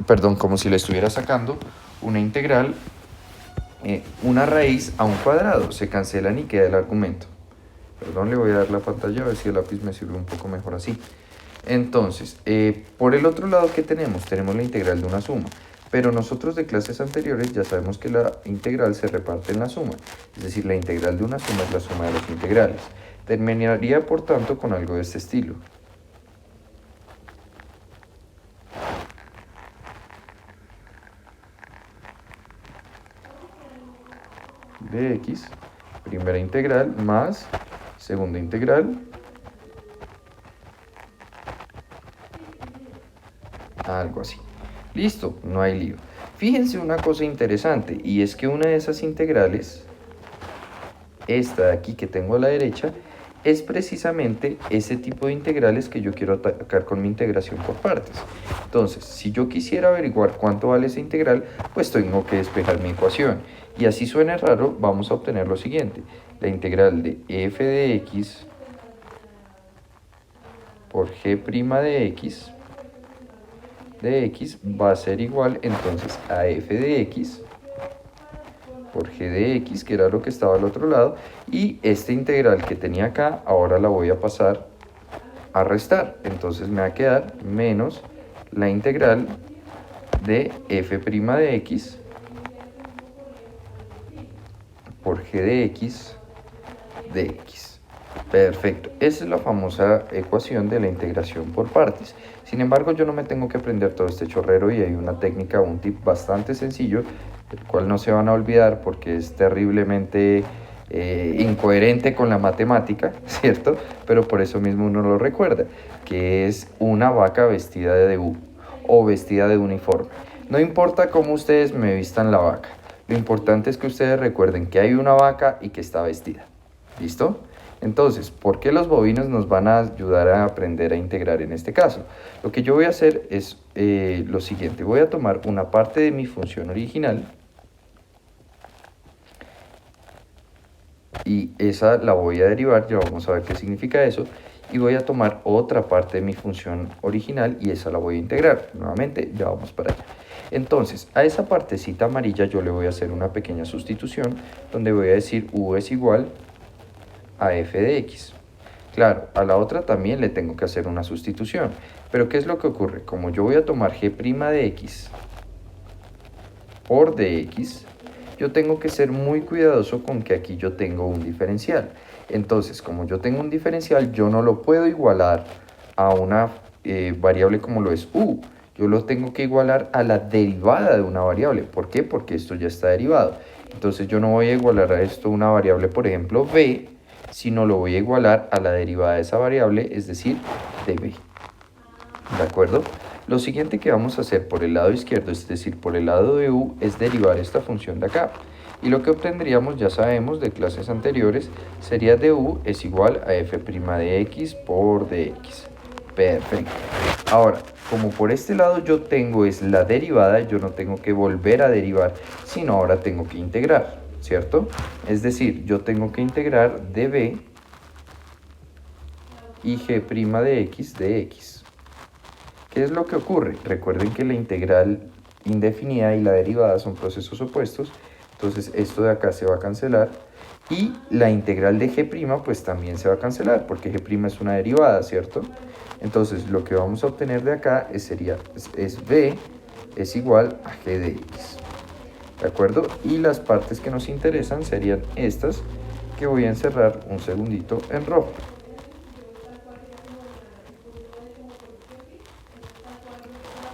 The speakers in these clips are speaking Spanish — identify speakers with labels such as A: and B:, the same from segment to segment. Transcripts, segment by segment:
A: perdón, como si le estuviera sacando una integral, una raíz a un cuadrado. Se cancelan y queda el argumento. Perdón, le voy a dar la pantalla a ver si el lápiz me sirve un poco mejor así. Entonces, por el otro lado, ¿qué tenemos? Tenemos la integral de una suma. Pero nosotros de clases anteriores ya sabemos que la integral se reparte en la suma. Es decir, la integral de una suma es la suma de los integrales. Terminaría, por tanto, con algo de este estilo. De x, primera integral, más segunda integral, algo así. Listo, no hay lío. Fíjense una cosa interesante, y es que una de esas integrales, esta de aquí que tengo a la derecha, es precisamente ese tipo de integrales que yo quiero atacar con mi integración por partes. Entonces, si yo quisiera averiguar cuánto vale esa integral, pues tengo que despejar mi ecuación. Y así suene raro, vamos a obtener lo siguiente. La integral de f de x por g' de x va a ser igual entonces a f de x por g de x, que era lo que estaba al otro lado, y esta integral que tenía acá, ahora la voy a pasar a restar. Entonces me va a quedar menos la integral de f' de x por g de x de x. Perfecto, esa es la famosa ecuación de la integración por partes. Sin embargo, yo no me tengo que aprender todo este chorrero y hay una técnica, un tip bastante sencillo, el cual no se van a olvidar porque es terriblemente incoherente con la matemática, ¿cierto? Pero por eso mismo uno lo recuerda, que es una vaca vestida de U o vestida de uniforme. No importa cómo ustedes me vistan la vaca, lo importante es que ustedes recuerden que hay una vaca y que está vestida. ¿Listo? Entonces, ¿por qué los bovinos nos van a ayudar a aprender a integrar en este caso? Lo que yo voy a hacer es lo siguiente. Voy a tomar una parte de mi función original y esa la voy a derivar, ya vamos a ver qué significa eso, y voy a tomar otra parte de mi función original y esa la voy a integrar. Nuevamente, ya vamos para allá. Entonces, a esa partecita amarilla yo le voy a hacer una pequeña sustitución donde voy a decir u es igual a f de x. Claro, a la otra también le tengo que hacer una sustitución. Pero ¿qué es lo que ocurre? Como yo voy a tomar g' de x por dx, yo tengo que ser muy cuidadoso con que aquí yo tengo un diferencial. Entonces, como yo tengo un diferencial, yo no lo puedo igualar a una variable como lo es u. Yo lo tengo que igualar a la derivada de una variable. ¿Por qué? Porque esto ya está derivado. Entonces yo no voy a igualar a esto una variable, por ejemplo, b, sino lo voy a igualar a la derivada de esa variable, es decir, de b. ¿De acuerdo? Lo siguiente que vamos a hacer por el lado izquierdo, es decir, por el lado de u, es derivar esta función de acá. Y lo que obtendríamos, ya sabemos de clases anteriores, sería de u es igual a f' de x por dx. Perfecto. Ahora, como por este lado yo tengo es la derivada, yo no tengo que volver a derivar, sino ahora tengo que integrar, ¿cierto? Es decir, yo tengo que integrar db y g' de x de x. ¿Qué es lo que ocurre? Recuerden que la integral indefinida y la derivada son procesos opuestos, entonces esto de acá se va a cancelar y la integral de g' pues también se va a cancelar porque g' es una derivada, ¿cierto? Entonces lo que vamos a obtener de acá es b es igual a g de x, ¿de acuerdo? Y las partes que nos interesan serían estas, que voy a encerrar un segundito en rojo.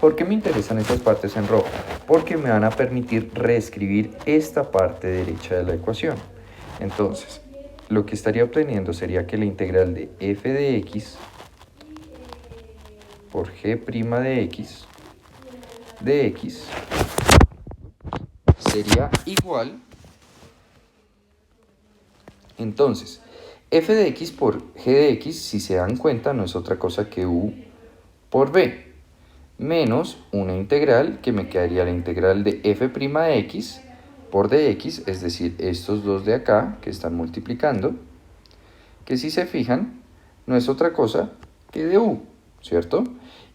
A: ¿Por qué me interesan estas partes en rojo? Porque me van a permitir reescribir esta parte derecha de la ecuación. Entonces, lo que estaría obteniendo sería que la integral de f de x por g' de x sería igual. Entonces, f de x por g de x, si se dan cuenta, no es otra cosa que u por b, menos una integral que me quedaría la integral de f' de x por dx, es decir, estos dos de acá que están multiplicando, que si se fijan, no es otra cosa que de u, ¿cierto?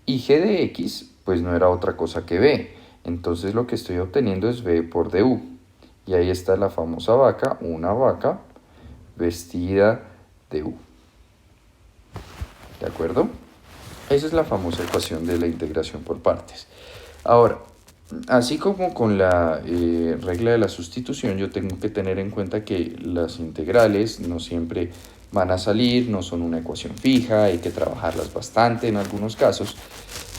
A: Y g de x, pues no era otra cosa que b. Entonces lo que estoy obteniendo es b por du. Y ahí está la famosa vaca, una vaca vestida de u. ¿De acuerdo? Esa es la famosa ecuación de la integración por partes. Ahora, así como con la regla de la sustitución, yo tengo que tener en cuenta que las integrales no siempre van a salir, no son una ecuación fija, hay que trabajarlas bastante en algunos casos.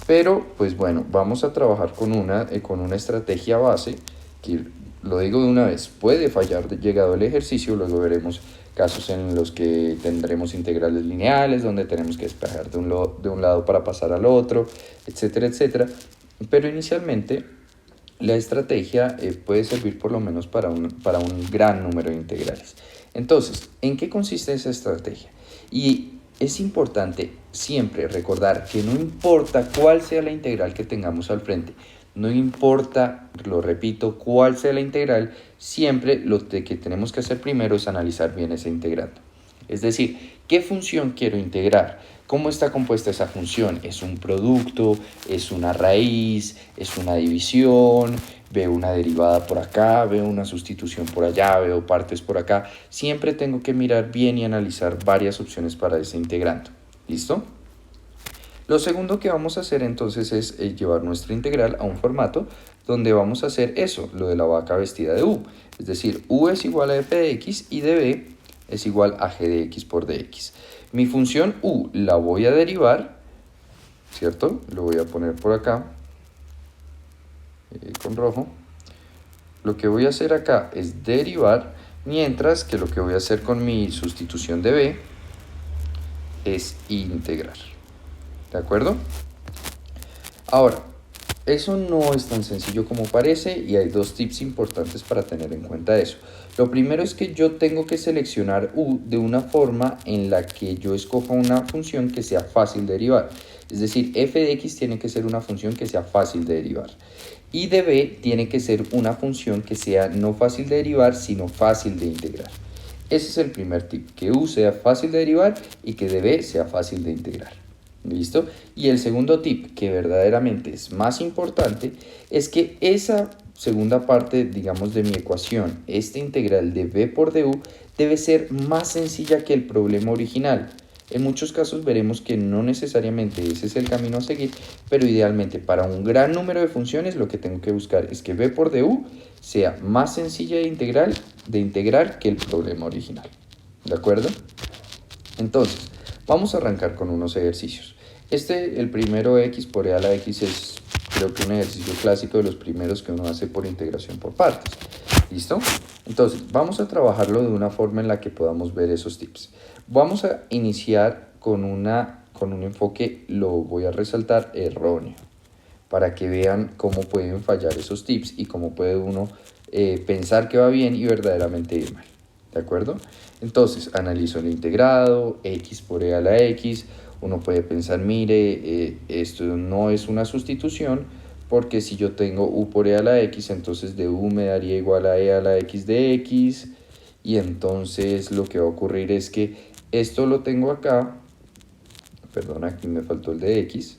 A: Pero, pues bueno, vamos a trabajar con una estrategia base que, lo digo de una vez, puede fallar llegado el ejercicio. Luego veremos casos en los que tendremos integrales lineales, donde tenemos que despejar de un lado para pasar al otro, etcétera, etcétera. Pero inicialmente la estrategia puede servir por lo menos para un gran número de integrales. Entonces, ¿en qué consiste esa estrategia? Y es importante siempre recordar que no importa cuál sea la integral que tengamos al frente, no importa, lo repito, cuál sea la integral, siempre lo que tenemos que hacer primero es analizar bien ese integrando. Es decir, ¿qué función quiero integrar? ¿Cómo está compuesta esa función? ¿Es un producto? ¿Es una raíz? ¿Es una división? ¿Veo una derivada por acá? ¿Veo una sustitución por allá? ¿Veo partes por acá? Siempre tengo que mirar bien y analizar varias opciones para ese integrando. ¿Listo? Lo segundo que vamos a hacer entonces es llevar nuestra integral a un formato donde vamos a hacer eso, lo de la vaca vestida de u. Es decir, u es igual a f de x y de b es igual a g de x por dx. Mi función u la voy a derivar, ¿cierto? Lo voy a poner por acá, con rojo. Lo que voy a hacer acá es derivar, mientras que lo que voy a hacer con mi sustitución de b es integrar. ¿De acuerdo? Ahora, eso no es tan sencillo como parece y hay dos tips importantes para tener en cuenta eso. Lo primero es que yo tengo que seleccionar u de una forma en la que yo escoja una función que sea fácil de derivar. Es decir, f de x tiene que ser una función que sea fácil de derivar. Y de b tiene que ser una función que sea no fácil de derivar, sino fácil de integrar. Ese es el primer tip, que u sea fácil de derivar y que de b sea fácil de integrar. ¿Listo? Y el segundo tip, que verdaderamente es más importante, es que esa segunda parte, digamos, de mi ecuación, esta integral de b por du, debe ser más sencilla que el problema original. En muchos casos veremos que no necesariamente ese es el camino a seguir, pero idealmente para un gran número de funciones lo que tengo que buscar es que b por du sea más sencilla de integrar que el problema original. ¿De acuerdo? Entonces, vamos a arrancar con unos ejercicios. El primero, x por e a la x, es creo que un ejercicio clásico de los primeros que uno hace por integración por partes. ¿Listo? Entonces, vamos a trabajarlo de una forma en la que podamos ver esos tips. Vamos a iniciar con un enfoque, lo voy a resaltar, erróneo, para que vean cómo pueden fallar esos tips y cómo puede uno pensar que va bien y verdaderamente ir mal. ¿De acuerdo? Entonces, analizo el integrado, x por e a la x. Uno puede pensar, mire, esto no es una sustitución, porque si yo tengo u por e a la x, entonces de u me daría igual a e a la x de x, y entonces lo que va a ocurrir es que esto lo tengo acá, perdón, aquí me faltó el de x,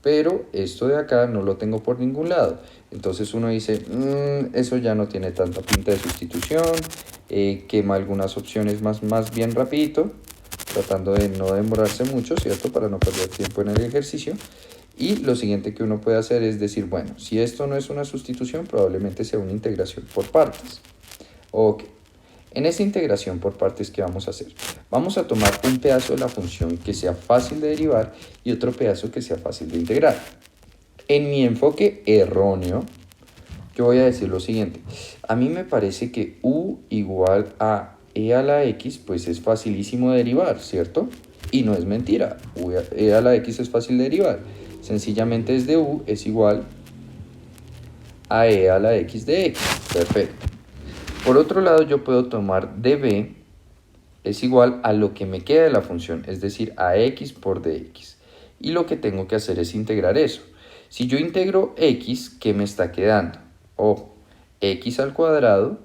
A: pero esto de acá no lo tengo por ningún lado. Entonces uno dice, eso ya no tiene tanta pinta de sustitución, quema algunas opciones más bien rapidito, tratando de no demorarse mucho, ¿cierto? Para no perder tiempo en el ejercicio. Y lo siguiente que uno puede hacer es decir, bueno, si esto no es una sustitución, probablemente sea una integración por partes. Ok. En esta integración por partes, ¿qué vamos a hacer? Vamos a tomar un pedazo de la función que sea fácil de derivar y otro pedazo que sea fácil de integrar. En mi enfoque erróneo, yo voy a decir lo siguiente. A mí me parece que u igual a e a la x, pues es facilísimo de derivar, ¿cierto? Y no es mentira, e a la x es fácil de derivar. Sencillamente es de u es igual a e a la x de x. Perfecto. Por otro lado, yo puedo tomar db es igual a lo que me queda de la función, es decir, a x por dx. Y lo que tengo que hacer es integrar eso. Si yo integro x, ¿qué me está quedando? X al cuadrado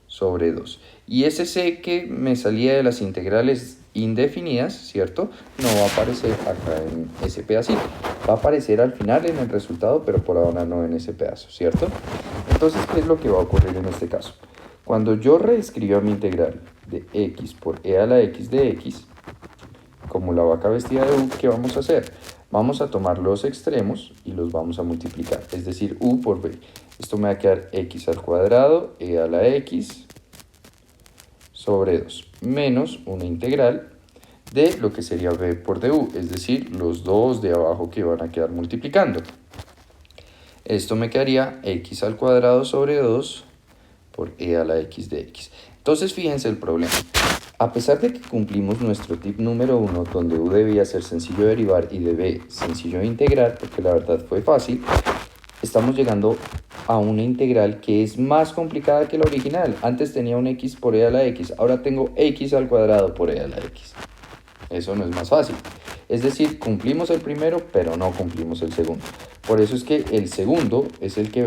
A: sobre 2. Y ese c que me salía de las integrales indefinidas, ¿cierto? No va a aparecer acá en ese pedacito. Va a aparecer al final en el resultado, pero por ahora no en ese pedazo, ¿cierto? Entonces, ¿qué es lo que va a ocurrir en este caso? Cuando yo reescriba mi integral de x por e a la x de x, como la vaca vestida de u, ¿qué vamos a hacer? Vamos a tomar los extremos y los vamos a multiplicar, es decir, u por b. Esto me va a quedar x al cuadrado, e a la x, sobre 2, menos una integral de lo que sería b por du, es decir, los dos de abajo que van a quedar multiplicando. Esto me quedaría x al cuadrado sobre 2 por e a la x de x. Entonces, fíjense el problema. A pesar de que cumplimos nuestro tip número 1, donde u debía ser sencillo de derivar y de b sencillo de integrar, porque la verdad fue fácil, estamos llegando a una integral que es más complicada que la original. Antes tenía un x por e a la x, ahora tengo x al cuadrado por e a la x. Eso no es más fácil. Es decir, cumplimos el primero, pero no cumplimos el segundo. Por eso es que el segundo es el que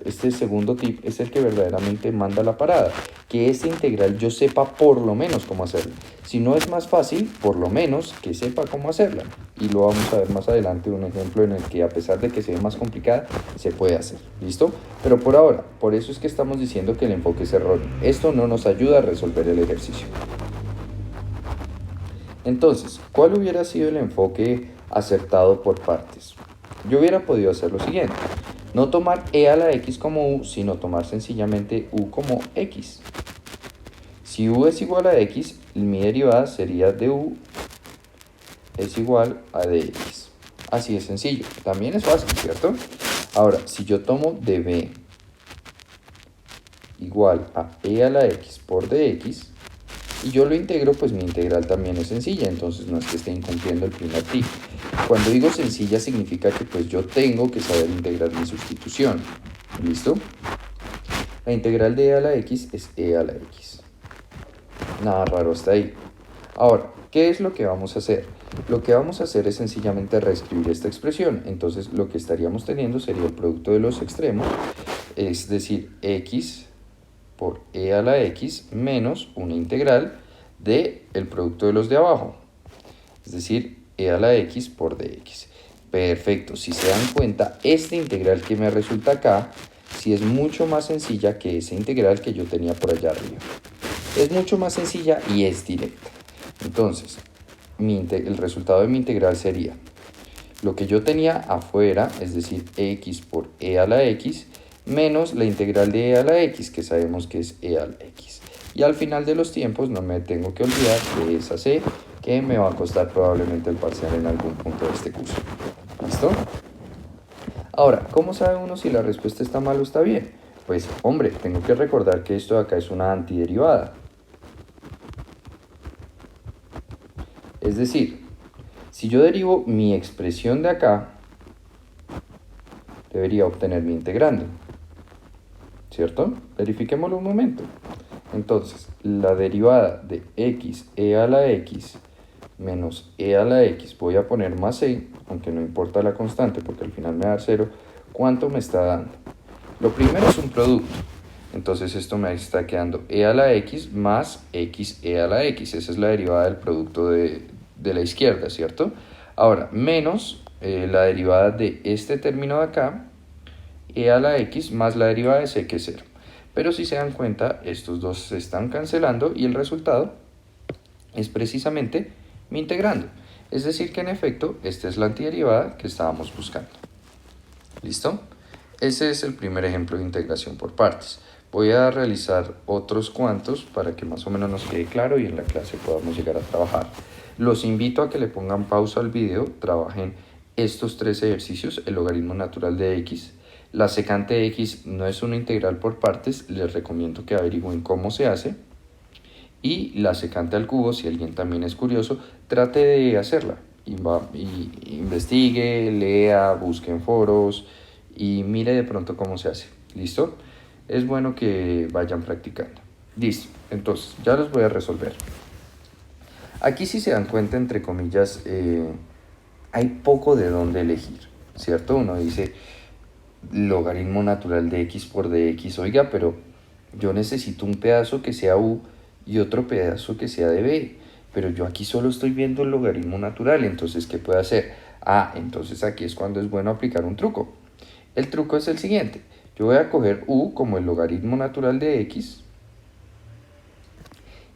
A: este segundo tip es el que verdaderamente manda la parada. Que esta integral yo sepa por lo menos cómo hacerla. Si no es más fácil, por lo menos que sepa cómo hacerla. Y lo vamos a ver más adelante, un ejemplo en el que a pesar de que sea más complicada, se puede hacer. ¿Listo? Pero por ahora, por eso es que estamos diciendo que el enfoque es erróneo. Esto no nos ayuda a resolver el ejercicio. Entonces, ¿cuál hubiera sido el enfoque acertado por partes? Yo hubiera podido hacer lo siguiente: no tomar e a la x como u, sino tomar sencillamente u como x. Si u es igual a x, mi derivada sería de u es igual a dx. Así de sencillo. También es fácil, ¿cierto? Ahora, si yo tomo db igual a e a la x por dx, y yo lo integro, pues mi integral también es sencilla, entonces no es que esté incumpliendo el primer tip. Cuando digo sencilla significa que pues yo tengo que saber integrar mi sustitución. ¿Listo? La integral de e a la x es e a la x. Nada raro hasta ahí. Ahora, ¿qué es lo que vamos a hacer? Lo que vamos a hacer es sencillamente reescribir esta expresión. Entonces lo que estaríamos teniendo sería el producto de los extremos, es decir, x por e a la x menos una integral de el producto de los de abajo, es decir, e a la x por dx. Perfecto, si se dan cuenta, esta integral que me resulta acá, sí es mucho más sencilla que esa integral que yo tenía por allá arriba. Es mucho más sencilla y es directa. Entonces, el resultado de mi integral sería lo que yo tenía afuera, es decir, x por e a la x, menos la integral de e a la x, que sabemos que es e a la x. Y al final de los tiempos no me tengo que olvidar de esa c, que me va a costar probablemente el parcial en algún punto de este curso. ¿Listo? Ahora, ¿cómo sabe uno si la respuesta está mal o está bien? Pues, hombre, tengo que recordar que esto de acá es una antiderivada. Es decir, si yo derivo mi expresión de acá, debería obtener mi integrando. ¿Cierto? Verifiquémoslo un momento. Entonces, la derivada de x e a la x menos e a la x, voy a poner más c, aunque no importa la constante porque al final me da 0, ¿cuánto me está dando? Lo primero es un producto. Entonces esto me está quedando e a la x más x e a la x. Esa es la derivada del producto de la izquierda, ¿cierto? Ahora, menos la derivada de este término de acá, e a la x más la derivada de c, que es 0. Pero si se dan cuenta, estos dos se están cancelando y el resultado es precisamente mi integrando. Es decir que en efecto, esta es la antiderivada que estábamos buscando. ¿Listo? Ese es el primer ejemplo de integración por partes. Voy a realizar otros cuantos para que más o menos nos quede claro y en la clase podamos llegar a trabajar. Los invito a que le pongan pausa al video, trabajen estos 3 ejercicios, el logaritmo natural de x. La secante de x no es una integral por partes, les recomiendo que averigüen cómo se hace. Y la secante al cubo, si alguien también es curioso, trate de hacerla. Investigue, lea, busque en foros y mire de pronto cómo se hace. ¿Listo? Es bueno que vayan practicando. Listo, entonces ya los voy a resolver. Aquí, si se dan cuenta, entre comillas, hay poco de dónde elegir, ¿cierto? Uno dice logaritmo natural de x por dx, oiga, pero yo necesito un pedazo que sea u y otro pedazo que sea de b. pero yo aquí solo estoy viendo el logaritmo natural, entonces ¿qué puedo hacer? Ah, entonces aquí es cuando es bueno aplicar un truco. El truco es el siguiente, yo voy a coger u como el logaritmo natural de x,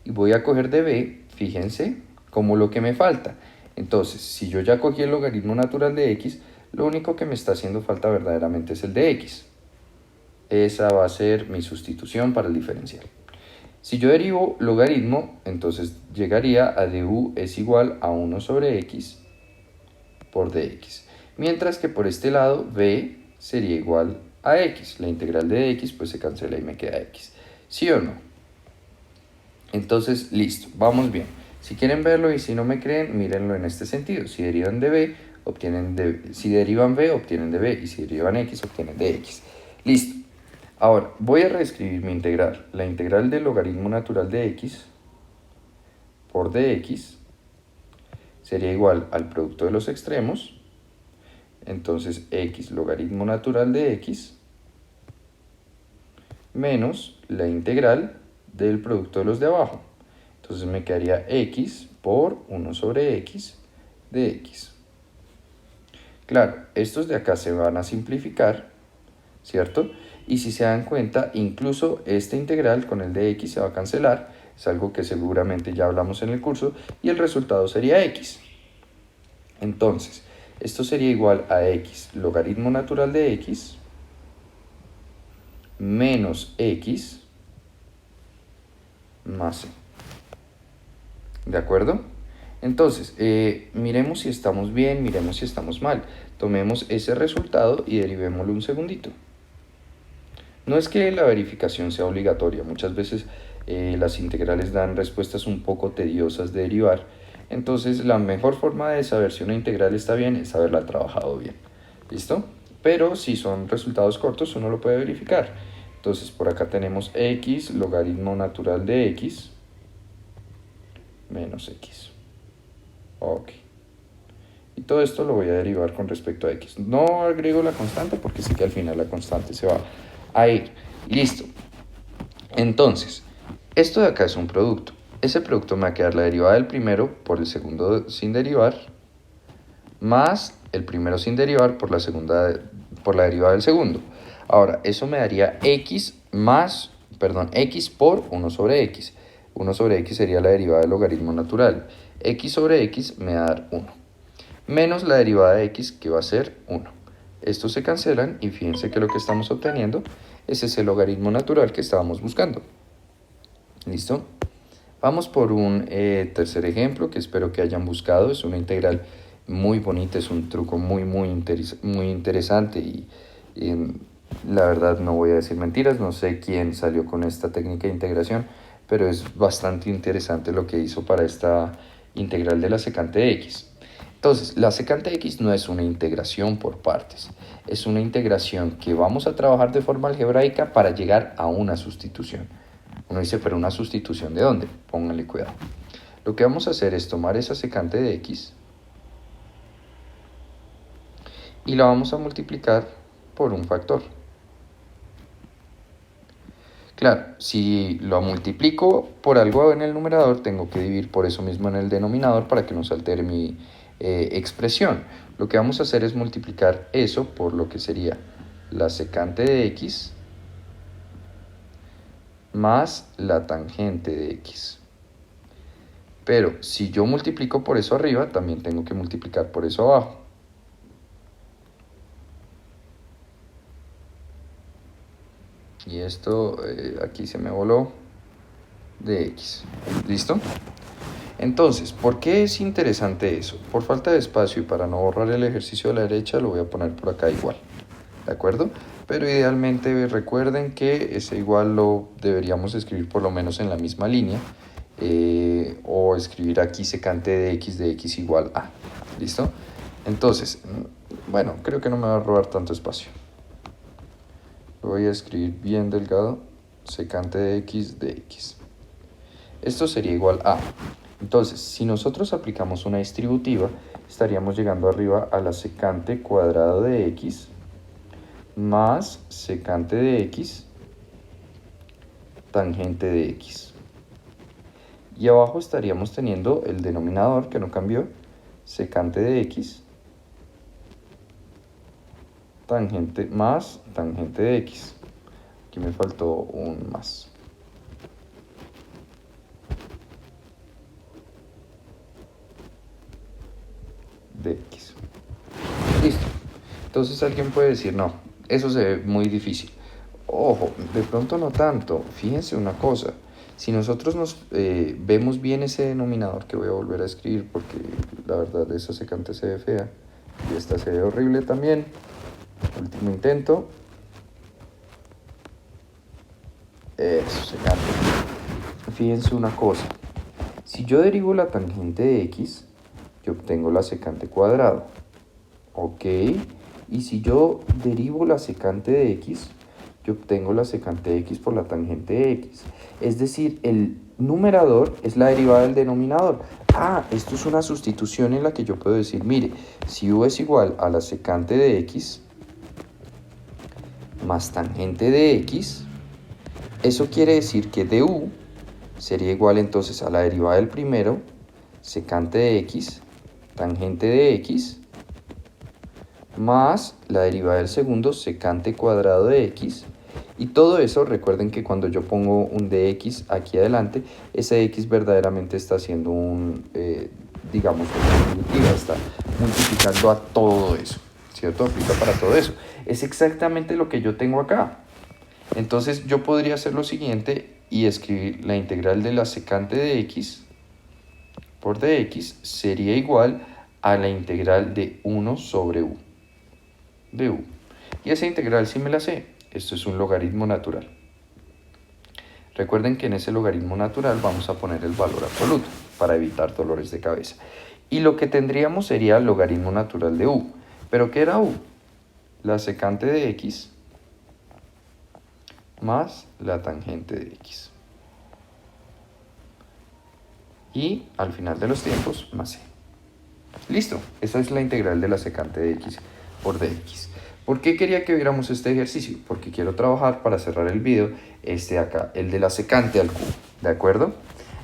A: y voy a coger de b, fíjense, como lo que me falta. Entonces, si yo ya cogí el logaritmo natural de x, lo único que me está haciendo falta verdaderamente es el de x. Esa va a ser mi sustitución para el diferencial. Si yo derivo logaritmo, entonces llegaría a du es igual a 1 sobre x por dx. Mientras que por este lado, b sería igual a x. La integral de x pues se cancela y me queda x. ¿Sí o no? Entonces, listo, vamos bien. Si quieren verlo y si no me creen, mírenlo en este sentido. Si derivan de b, obtienen de b. Si derivan b, obtienen de b. Y si derivan x, obtienen de x. Listo. Ahora, voy a reescribir mi integral. La integral del logaritmo natural de x por dx sería igual al producto de los extremos. Entonces, x logaritmo natural de x menos la integral del producto de los de abajo. Entonces me quedaría x por 1 sobre x de x. Claro, estos de acá se van a simplificar, ¿cierto? Y si se dan cuenta, incluso esta integral con el de x se va a cancelar, es algo que seguramente ya hablamos en el curso, y el resultado sería x. Entonces, esto sería igual a x logaritmo natural de x menos x más c. ¿De acuerdo? Entonces, miremos si estamos bien, miremos si estamos mal. Tomemos ese resultado y derivémoslo un segundito. No es que la verificación sea obligatoria, muchas veces las integrales dan respuestas un poco tediosas de derivar, entonces la mejor forma de saber si una integral está bien es haberla trabajado bien. ¿Listo? Pero si son resultados cortos uno lo puede verificar. Entonces por acá tenemos x logaritmo natural de x menos x. Ok. Y todo esto lo voy a derivar con respecto a x. No agrego la constante porque sé que al final la constante se va a ir. Listo. Entonces, esto de acá es un producto. Ese producto me va a quedar la derivada del primero por el segundo sin derivar, más el primero sin derivar por la derivada del segundo. Ahora, eso me daría x por 1 sobre x. 1 sobre x sería la derivada del logaritmo natural. X sobre x me va a dar 1. Menos la derivada de x, que va a ser 1. Estos se cancelan y fíjense que lo que estamos obteniendo es ese logaritmo natural que estábamos buscando. ¿Listo? Vamos por un tercer ejemplo que espero que hayan buscado. Es una integral muy bonita, es un truco muy interesante y la verdad no voy a decir mentiras, no sé quién salió con esta técnica de integración, pero es bastante interesante lo que hizo para esta integral de la secante de x. Entonces, la secante de x no es una integración por partes, es una integración que vamos a trabajar de forma algebraica para llegar a una sustitución. Uno dice, pero ¿una sustitución de dónde? Pónganle cuidado. Lo que vamos a hacer es tomar esa secante de x y la vamos a multiplicar por un factor. Claro, si lo multiplico por algo en el numerador, tengo que dividir por eso mismo en el denominador para que no se altere mi expresión. Lo que vamos a hacer es multiplicar eso por lo que sería la secante de x más la tangente de x. Pero si yo multiplico por eso arriba, también tengo que multiplicar por eso abajo. Y esto aquí se me voló de x. ¿Listo? Entonces, ¿por qué es interesante eso? Por falta de espacio y para no borrar el ejercicio de la derecha, lo voy a poner por acá igual. ¿De acuerdo? Pero idealmente recuerden que ese igual lo deberíamos escribir por lo menos en la misma línea. O escribir aquí secante de x igual a. ¿Listo? Entonces, bueno, creo que no me va a robar tanto espacio. Lo voy a escribir bien delgado, secante de x. Esto sería igual a. Entonces, si nosotros aplicamos una distributiva, estaríamos llegando arriba a la secante cuadrado de x más secante de x tangente de x. Y abajo estaríamos teniendo el denominador que no cambió, secante de x, tangente más tangente de x. Aquí me faltó un más. De x. Listo. Entonces alguien puede decir, no, eso se ve muy difícil. Ojo, de pronto no tanto. Fíjense una cosa. Si nosotros nos vemos bien ese denominador, que voy a volver a escribir porque la verdad esa secante se ve fea y esta se ve horrible también. Último intento. Eso, secante. Fíjense una cosa. Si yo derivo la tangente de x, yo obtengo la secante cuadrado. Ok. Y si yo derivo la secante de x, yo obtengo la secante de x por la tangente de x. Es decir, el numerador es la derivada del denominador. Ah, esto es una sustitución en la que yo puedo decir, mire, si u es igual a la secante de x más tangente de x, eso quiere decir que du sería igual entonces a la derivada del primero, secante de x, tangente de x, más la derivada del segundo, secante cuadrado de x. Y todo eso, recuerden que cuando yo pongo un dx aquí adelante, ese x verdaderamente está haciendo digamos, una disyuntiva, está multiplicando a todo eso, ¿cierto? Aplica para todo eso. Es exactamente lo que yo tengo acá. Entonces yo podría hacer lo siguiente y escribir la integral de la secante de x por dx sería igual a la integral de 1 sobre u. De u. Y esa integral sí me la sé. Esto es un logaritmo natural. Recuerden que en ese logaritmo natural vamos a poner el valor absoluto para evitar dolores de cabeza. Y lo que tendríamos sería el logaritmo natural de u. ¿Pero qué era u? La secante de x más la tangente de x. Y al final de los tiempos, más c. Listo, esa es la integral de la secante de x por dx. ¿Por qué quería que viéramos este ejercicio? Porque quiero trabajar para cerrar el video este de acá, el de la secante al cubo, ¿de acuerdo?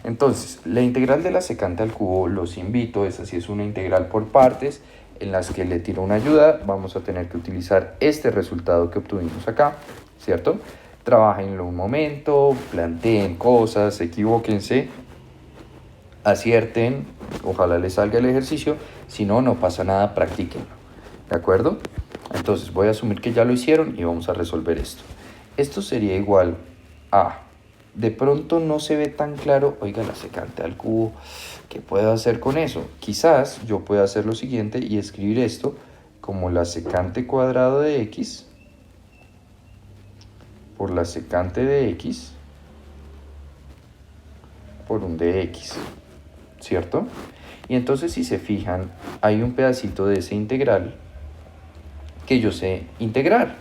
A: Entonces, la integral de la secante al cubo, los invito, esa sí es una integral por partes, en las que le tiro una ayuda, vamos a tener que utilizar este resultado que obtuvimos acá, ¿cierto? Trabajenlo un momento, planteen cosas, equivóquense, acierten, ojalá les salga el ejercicio, si no, no pasa nada, practíquenlo, ¿de acuerdo? Entonces voy a asumir que ya lo hicieron y vamos a resolver esto. Esto sería igual a, de pronto no se ve tan claro, oiga, la secante al cubo, ¿qué puedo hacer con eso? Quizás yo pueda hacer lo siguiente y escribir esto como la secante cuadrado de x por la secante de x por un dx, ¿cierto? Y entonces si se fijan, hay un pedacito de ese integral que yo sé integrar.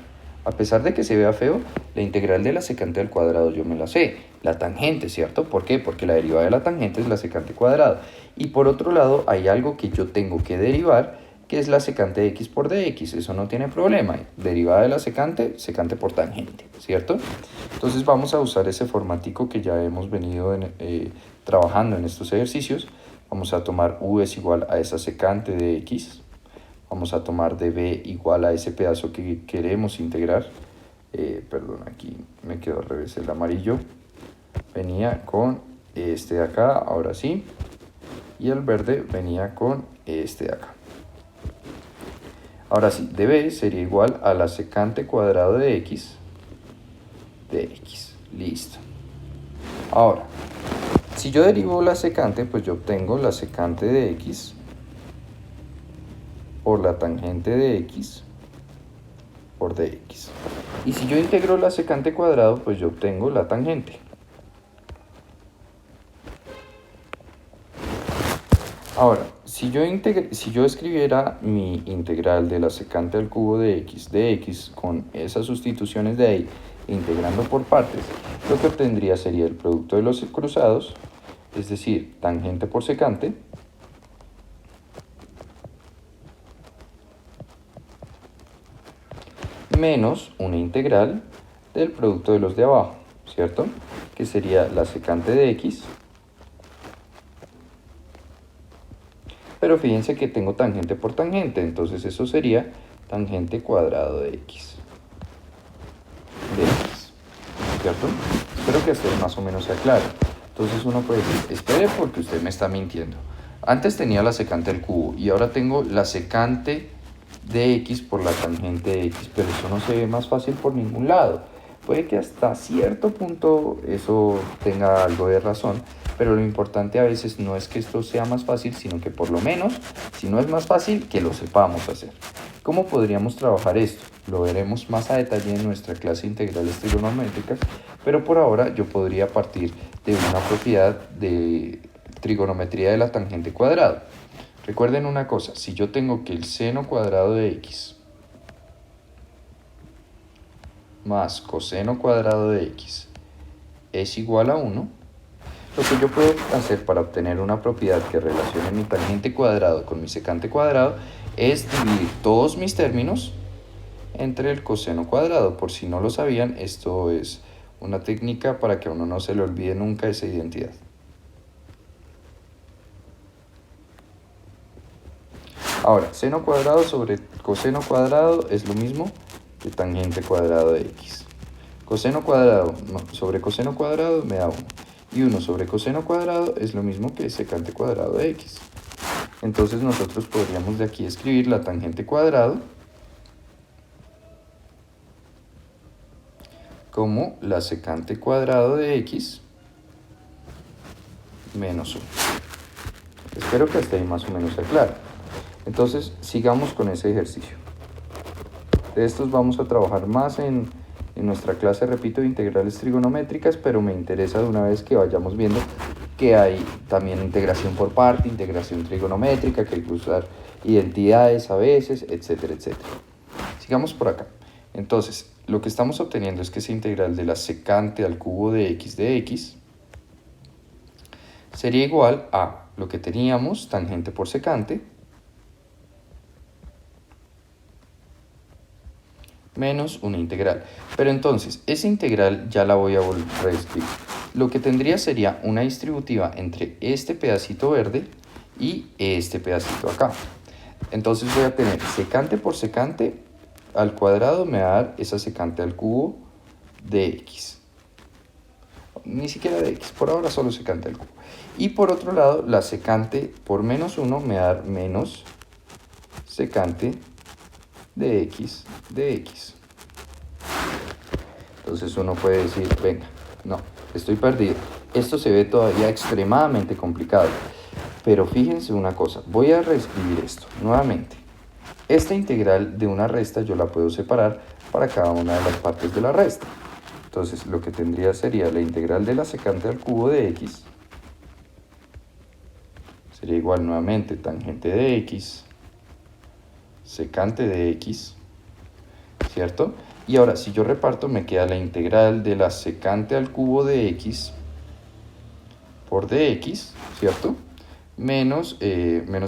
A: A pesar de que se vea feo, la integral de la secante al cuadrado yo me la sé. La tangente, ¿cierto? ¿Por qué? Porque la derivada de la tangente es la secante cuadrado. Y por otro lado, hay algo que yo tengo que derivar, que es la secante de x por dx. Eso no tiene problema. Derivada de la secante, secante por tangente, ¿cierto? Entonces vamos a usar ese formatico que ya hemos venido trabajando en estos ejercicios. Vamos a tomar u es igual a esa secante de x. Vamos a tomar db igual a ese pedazo que queremos integrar. Perdón, aquí me quedó al revés el amarillo. Venía con este de acá, ahora sí. Y el verde venía con este de acá. Ahora sí, db sería igual a la secante cuadrado de x. Listo. Ahora, si yo derivo la secante, pues yo obtengo la secante de x por la tangente de x por dx. Y si yo integro la secante cuadrado, pues yo obtengo la tangente. Ahora, si yo escribiera mi integral de la secante al cubo de x con esas sustituciones de ahí, integrando por partes, lo que obtendría sería el producto de los cruzados, es decir, tangente por secante, menos una integral del producto de los de abajo, ¿cierto? Que sería la secante de x pero fíjense que tengo tangente por tangente, entonces eso sería tangente cuadrado de x. ¿Cierto? Espero que esto más o menos sea claro. Entonces uno puede decir, espere porque usted me está mintiendo. Antes tenía la secante al cubo y ahora tengo la secante de x por la tangente de x, pero eso no se ve más fácil por ningún lado. Puede que hasta cierto punto eso tenga algo de razón, pero lo importante a veces no es que esto sea más fácil, sino que por lo menos, si no es más fácil, que lo sepamos hacer. ¿Cómo podríamos trabajar esto? Lo veremos más a detalle en nuestra clase de integrales trigonométricas, pero por ahora yo podría partir de una propiedad de trigonometría de la tangente cuadrada. Recuerden una cosa, si yo tengo que el seno cuadrado de x más coseno cuadrado de x es igual a 1, lo que yo puedo hacer para obtener una propiedad que relacione mi tangente cuadrado con mi secante cuadrado es dividir todos mis términos entre el coseno cuadrado. Por si no lo sabían, esto es una técnica para que a uno no se le olvide nunca esa identidad. Ahora, seno cuadrado sobre coseno cuadrado es lo mismo que tangente cuadrado de x. Coseno cuadrado sobre coseno cuadrado me da 1. Y 1 sobre coseno cuadrado es lo mismo que secante cuadrado de x. Entonces nosotros podríamos de aquí escribir la tangente cuadrado como la secante cuadrado de x menos 1. Espero que hasta ahí más o menos sea claro. Entonces sigamos con ese ejercicio. De estos vamos a trabajar más en nuestra clase, repito, de integrales trigonométricas, pero me interesa de una vez que vayamos viendo que hay también integración por parte, integración trigonométrica, que hay que usar identidades a veces, etcétera, etcétera. Sigamos por acá. Entonces, lo que estamos obteniendo es que esa integral de la secante al cubo de x sería igual a lo que teníamos, tangente por secante, menos una integral. Pero entonces, esa integral ya la voy a volver a escribir. Lo que tendría sería una distributiva entre este pedacito verde y este pedacito acá. Entonces voy a tener secante por secante al cuadrado me va a dar esa secante al cubo de x. Ni siquiera de x, por ahora solo secante al cubo. Y por otro lado, la secante por menos 1 me va a dar menos secante de x de x. Entonces uno puede decir, venga, no, estoy perdido. Esto se ve todavía extremadamente complicado. Pero fíjense una cosa, voy a reescribir esto nuevamente. Esta integral de una resta yo la puedo separar para cada una de las partes de la resta. Entonces lo que tendría sería la integral de la secante al cubo de x. Sería igual nuevamente tangente de x, secante de x, ¿cierto? Y ahora si yo reparto me queda la integral de la secante al cubo de x por dx, ¿cierto? Menos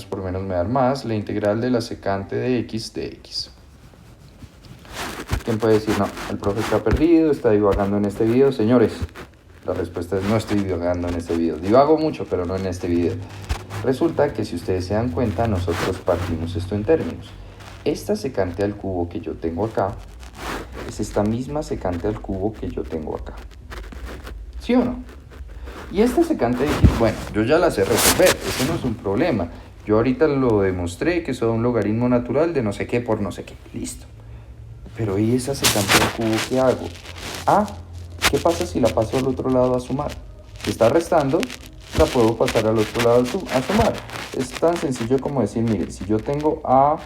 A: por menos me da más la integral de la secante de x de x. ¿Quién puede decir, no, el profe está perdido, está divagando en este video? Señores, la respuesta es no estoy divagando en este video. Divago mucho, pero no en este video. Resulta que si ustedes se dan cuenta, nosotros partimos esto en términos. Esta secante al cubo que yo tengo acá es esta misma secante al cubo que yo tengo acá. ¿Sí o no? Y esta secante de x, bueno, yo ya la sé resolver, eso no es un problema. Yo ahorita lo demostré que eso da un logaritmo natural de no sé qué por no sé qué, listo. Pero ¿y esa secante al cubo qué hago? Ah, ¿qué pasa si la paso al otro lado a sumar? Si está restando, la puedo pasar al otro lado a sumar. Es tan sencillo como decir, miren, si yo tengo a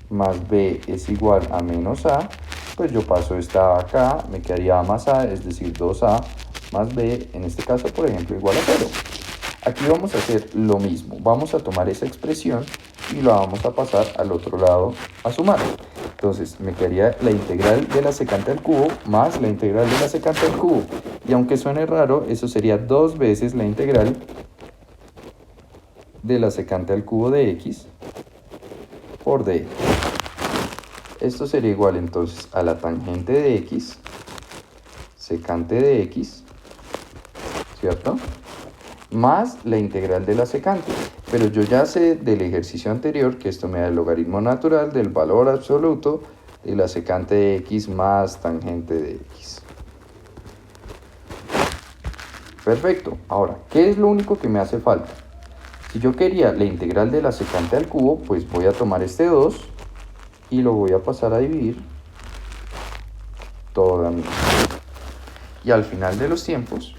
A: más b es igual a menos a, pues yo paso esta acá, me quedaría a más a, es decir, 2a más b, en este caso, por ejemplo, igual a 0. Aquí vamos a hacer lo mismo, vamos a tomar esa expresión y la vamos a pasar al otro lado a sumar. Entonces me quedaría la integral de la secante al cubo más la integral de la secante al cubo. Y aunque suene raro, eso sería 2 veces la integral de la secante al cubo de x por dx. Esto sería igual entonces a la tangente de x, secante de x, ¿cierto? Más la integral de la secante. Pero yo ya sé del ejercicio anterior que esto me da el logaritmo natural del valor absoluto de la secante de x más tangente de x. Perfecto. Ahora, ¿qué es lo único que me hace falta? Si yo quería la integral de la secante al cubo, pues voy a tomar este 2 y lo voy a pasar a dividir todo a mí. Y al final de los tiempos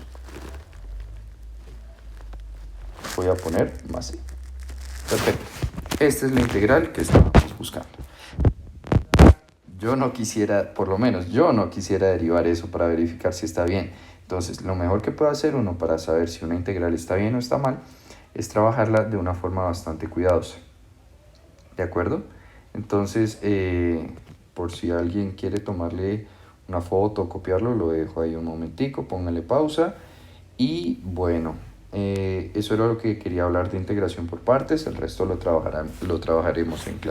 A: voy a poner más c. Perfecto. Esta es la integral que estábamos buscando. Yo no quisiera, por lo menos yo no quisiera derivar eso para verificar si está bien. Entonces, lo mejor que puede hacer uno para saber si una integral está bien o está mal es trabajarla de una forma bastante cuidadosa. ¿De acuerdo? Entonces, por si alguien quiere tomarle una foto o copiarlo, lo dejo ahí un momentico, póngale pausa. Y bueno, eso era lo que quería hablar de integración por partes, el resto lo trabajaremos en clase.